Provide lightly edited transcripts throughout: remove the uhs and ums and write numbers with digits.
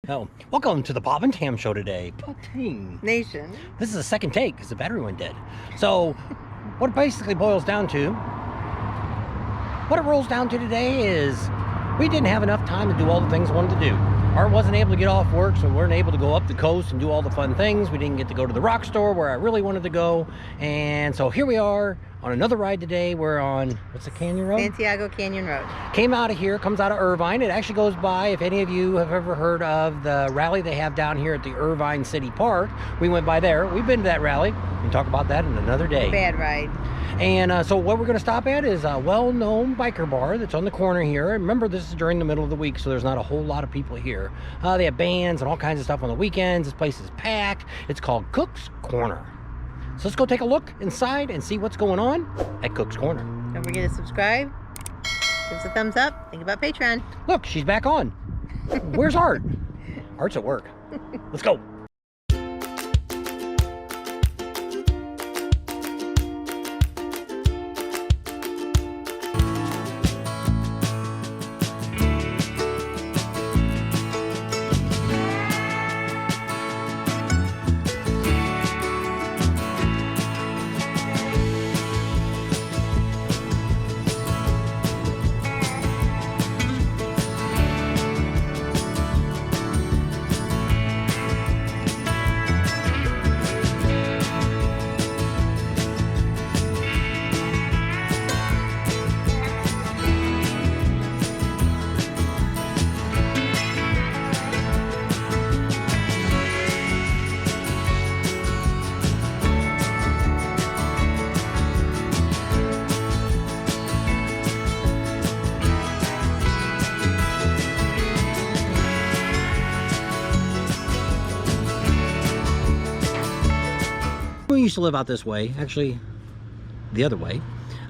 Oh, welcome to the Bob and Tam show today. Poutine Nation. This is a second take because the battery went dead. So, what it basically boils down to, what it rolls down to today is we didn't have enough time to do all the things we wanted to do. Art wasn't able to get off work, so we weren't able to go up the coast and do all the fun things. We didn't get to go to the rock store where I really wanted to go. And so here we are on another ride today. We're on, what's the canyon road? Santiago Canyon Road. Came out of here, comes out of Irvine. It actually goes by, if any of you have ever heard of the rally they have down here at the Irvine City Park, we went by there. We've been to that rally. We can talk about that in another day. Bad ride. And so what we're going to stop at is a well-known biker bar that's on the corner here. Remember, this is during the middle of the week, so there's not a whole lot of people here. They have bands and all kinds of stuff on the weekends. This place is packed. It's called Cook's Corner. So let's go take a look inside and see what's going on at Cook's Corner. Don't forget to subscribe. Give us a thumbs up. Think about Patreon. Look, she's back on. Where's Art? Art's at work. Let's go. We used to live out this way, actually the other way.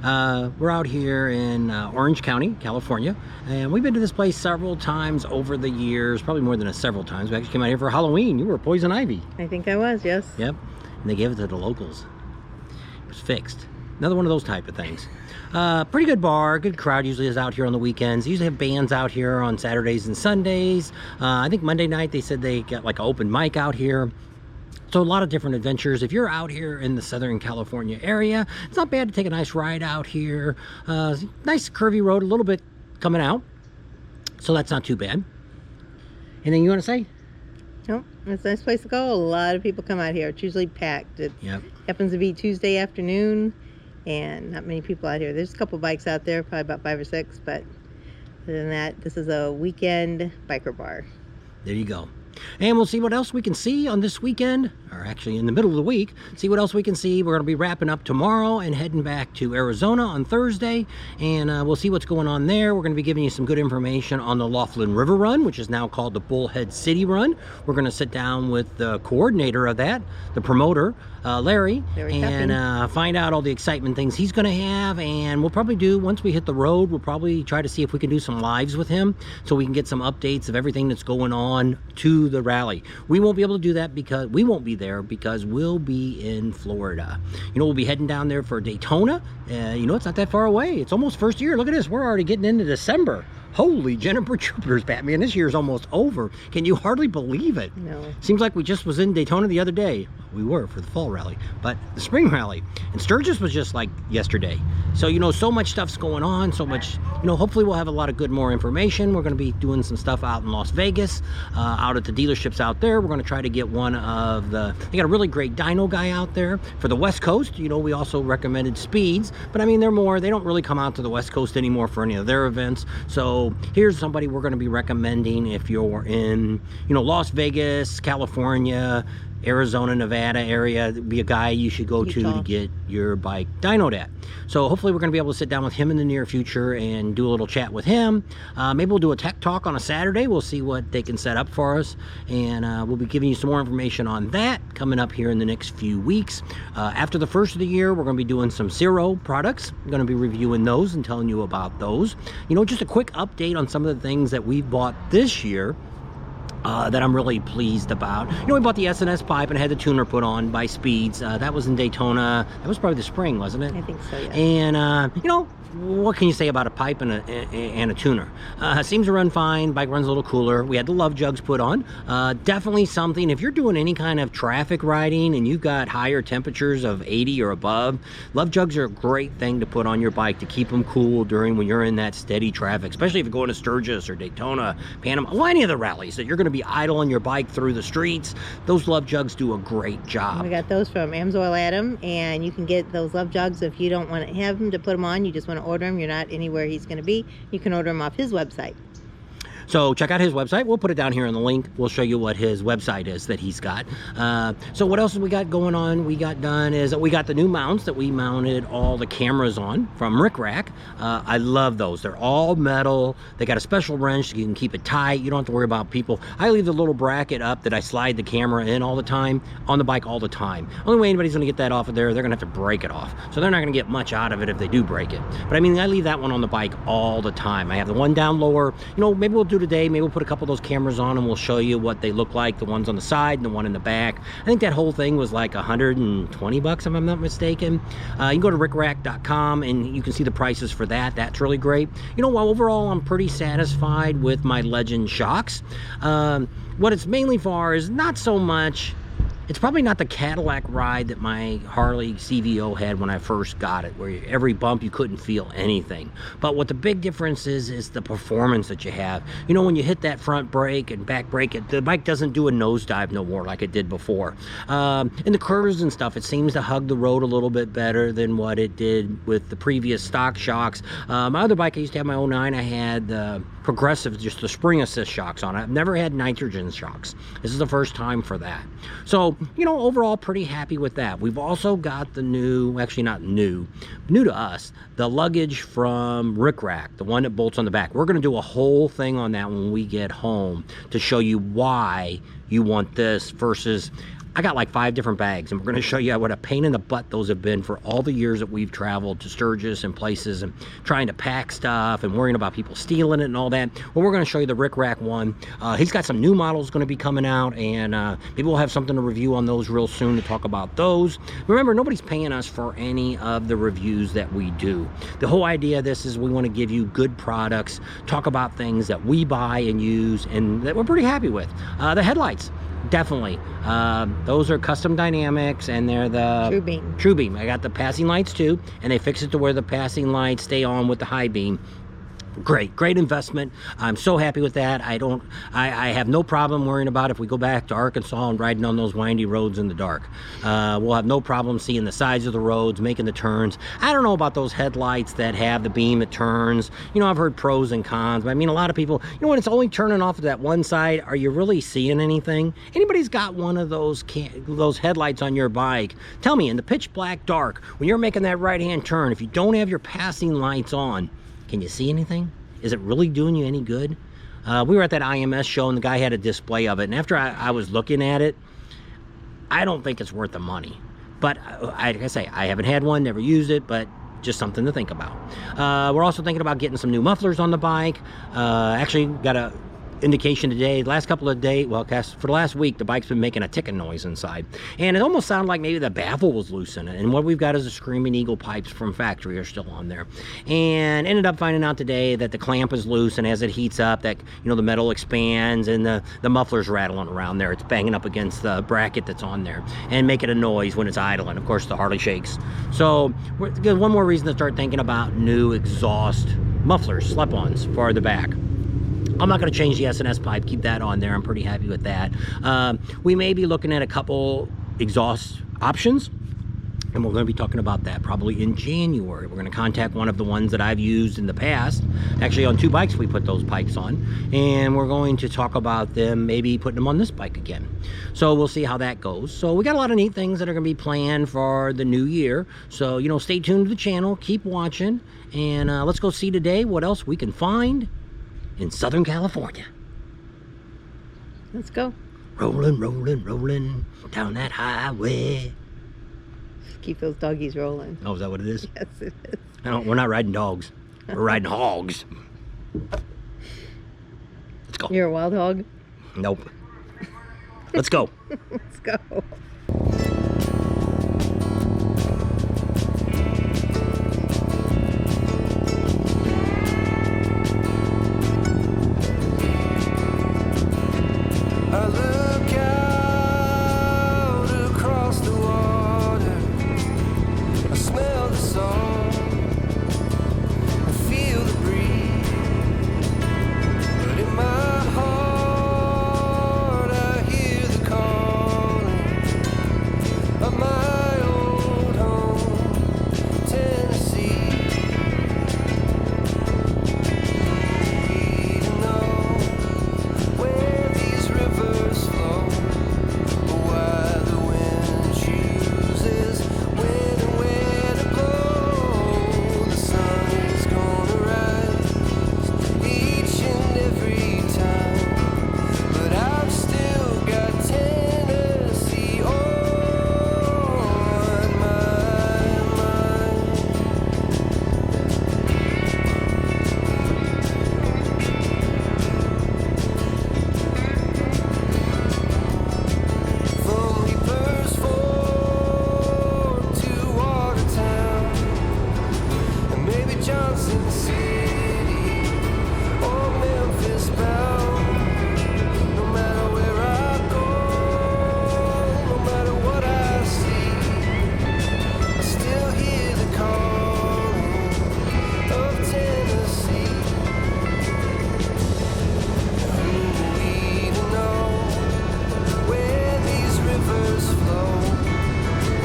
We're out here in Orange County, California, and we've been to this place several times over the years, probably more than several times. We actually came out here for Halloween. You were Poison Ivy. I think I was, yes. Yep, and they gave it to the locals. It was fixed. Another one of those type of things. Pretty good bar, good crowd usually is out here on the weekends. They usually have bands out here on Saturdays and Sundays. I think Monday night they said they got like an open mic out here. So a lot of different adventures. If you're out here in the Southern California area, it's not bad to take a nice ride out here. Nice curvy road, a little bit coming out. So that's not too bad. Anything you want to say? No, it's a nice place to go. A lot of people come out here. It's usually packed. It happens to be Tuesday afternoon and not many people out here. There's a couple bikes out there, probably about 5 or 6, but other than that, this is a weekend biker bar. There you go. And we'll see what else we can see on this weekend, or actually in the middle of the week, see what else we can see. We're going to be wrapping up tomorrow and heading back to Arizona on Thursday, and we'll see what's going on there. We're going to be giving you some good information on the Laughlin River Run, which is now called the Bullhead City Run. We're going to sit down with the coordinator of that, the promoter, Larry, and find out all the excitement things he's going to have. And we'll probably do, once we hit the road, we'll probably try to see if we can do some lives with him so we can get some updates of everything that's going on to the rally. We won't be able to do that because we won't be there because we'll be in Florida. You know, we'll be heading down there for Daytona. You know, it's not that far away. It's almost first year. Look at this. We're already getting into December. Holy Jennifer Jupiter's Batman, this year's almost over. Can you hardly believe it? No. Seems like we just was in Daytona the other day. We were for the fall rally, but the spring rally. And Sturgis was just like yesterday. So, you know, so much stuff's going on, so much, you know, hopefully we'll have a lot of good more information. We're going to be doing some stuff out in Las Vegas, out at the dealerships out there. We're going to try to get one of the, they got a really great dyno guy out there. For the West Coast, you know, we also recommended Speeds, but I mean, they don't really come out to the West Coast anymore for any of their events. So here's somebody we're going to be recommending if you're in, you know, Las Vegas, California, Arizona, Nevada area. Be a guy you should go to get your bike dynoed at. So hopefully we're going to be able to sit down with him in the near future and do a little chat with him. Maybe we'll do a tech talk on a Saturday. We'll see what they can set up for us, and we'll be giving you some more information on that coming up here in the next few weeks. After the first of the year, we're going to be doing some Zero products. I'm going to be reviewing those and telling you about those. You know, just a quick update on some of the things that we've bought this year. that I'm really pleased about. You know, we bought the S&S pipe and had the tuner put on by Speeds. That was in Daytona. That was probably the spring, wasn't it? I think so, yeah. And, you know, what can you say about a pipe and a tuner? Seems to run fine. Bike runs a little cooler. We had the love jugs put on. Definitely something, if you're doing any kind of traffic riding and you've got higher temperatures of 80 or above, love jugs are a great thing to put on your bike to keep them cool during when you're in that steady traffic, especially if you're going to Sturgis or Daytona, Panama, or any of the rallies that you're going to be idling your bike through the streets. Those love jugs do a great job. We got those from Amsoil Adam, and you can get those love jugs if you don't want to have them to put them on. You just want to order them. You're not anywhere he's going to be. You can order them off his website. So check out his website. We'll put it down here in the link. We'll show you what his website is that he's got. So what else have we got going on? We got done is we got the new mounts that we mounted all the cameras on from Rick Rack. I love those. They're all metal. They got a special wrench so you can keep it tight. You don't have to worry about people. I leave the little bracket up that I slide the camera in all the time on the bike all the time. Only way anybody's going to get that off of there, they're going to have to break it off. So they're not going to get much out of it if they do break it. But I mean, I leave that one on the bike all the time. I have the one down lower. You know, maybe we'll do today, maybe we'll put a couple of those cameras on and we'll show you what they look like, the ones on the side and the one in the back. I think that whole thing was like 120 bucks if I'm not mistaken. You can go to rickrack.com and you can see the prices for that. That's really great. You know, well, overall I'm pretty satisfied with my Legend shocks. What it's mainly for is not so much, it's probably not the Cadillac ride that my Harley CVO had when I first got it, where every bump you couldn't feel anything. But what the big difference is the performance that you have. You know, when you hit that front brake and back brake, the bike doesn't do a nosedive no more like it did before. In the curves and stuff, it seems to hug the road a little bit better than what it did with the previous stock shocks. My other bike, I used to have my 09, I had the Progressive, just the spring assist shocks on it. I've never had nitrogen shocks. This is the first time for that. So, you know, overall pretty happy with that. We've also got the new, actually not new to us, the luggage from Rick Rack, the one that bolts on the back. We're going to do a whole thing on that when we get home to show you why you want this versus, I got like 5 different bags, and we're going to show you what a pain in the butt those have been for all the years that we've traveled to Sturgis and places and trying to pack stuff and worrying about people stealing it and all that. Well, we're going to show you the Rick Rack one. He's got some new models going to be coming out, and maybe we'll have something to review on those real soon to talk about those. Remember, nobody's paying us for any of the reviews that we do. The whole idea of this is we want to give you good products, talk about things that we buy and use and that we're pretty happy with. The headlights. Definitely. Those are custom dynamics, and they're the True Beam. I got the passing lights too, and they fix it to where the passing lights stay on with the high beam. Great investment. I'm so happy with that. I have no problem worrying about if we go back to Arkansas and riding on those windy roads in the dark. We'll have no problem seeing the sides of the roads, making the turns. I don't know about those headlights that have the beam that turns. You know, I've heard pros and cons, but I mean, a lot of people, you know, when it's only turning off of that one side, are you really seeing anything? Anybody's got one of those headlights on your bike, tell me, in the pitch black dark, when you're making that right-hand turn, if you don't have your passing lights on, can you see anything? Is it really doing you any good? We were at that IMS show and the guy had a display of it. And after I was looking at it, I don't think it's worth the money. But like I say, I haven't had one, never used it, but just something to think about. We're also thinking about getting some new mufflers on the bike. Actually got a indication today, last couple of days, well, for the last week, the bike's been making a ticking noise inside. And it almost sounded like maybe the baffle was loose in it. And what we've got is the Screaming Eagle pipes from factory are still on there. And ended up finding out today that the clamp is loose, and as it heats up, that, you know, the metal expands and the muffler's rattling around there. It's banging up against the bracket that's on there and making a noise when it's idling. Of course, the Harley shakes. So one more reason to start thinking about new exhaust mufflers, slip-ons for the back. I'm not going to change the S&S pipe, keep that on there. I'm pretty happy with that. We may be looking at a couple exhaust options, and we're going to be talking about that probably in January. We're going to contact one of the ones that I've used in the past. Actually, on 2 bikes we put those pipes on, and we're going to talk about them, maybe putting them on this bike again. So we'll see how that goes. So we got a lot of neat things that are going to be planned for the new year. So, you know, stay tuned to the channel, keep watching, and let's go see today what else we can find in Southern California. Let's go. Rolling, rolling, rolling down that highway. Just keep those doggies rolling. Oh, is that what it is? Yes, it is. No, we're not riding dogs. We're riding hogs. Let's go. You're a wild hog? Nope. Let's go. Let's go. I look out across the water. I smell the salt. I feel the breeze. But in my heart, I hear the calling of my old home, Tennessee. We don't know where these rivers flow, or why the wind chooses when and where to blow. The sun is gonna rise each and every time, but I've still got Tennessee on my mind. From Leaper's Ford to Watertown, and maybe Johnson City or Memphis bound. No matter where I go, no matter what I see, I still hear the calling of Tennessee. We don't know where these rivers flow,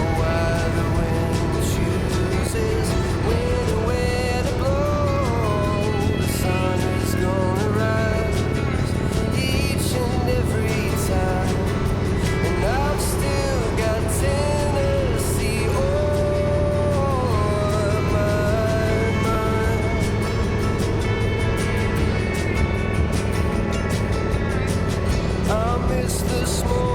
or why the wind chooses when and where to blow. The sun is gonna rise each and every time, and I've still got Tennessee on my mind. I miss the smoke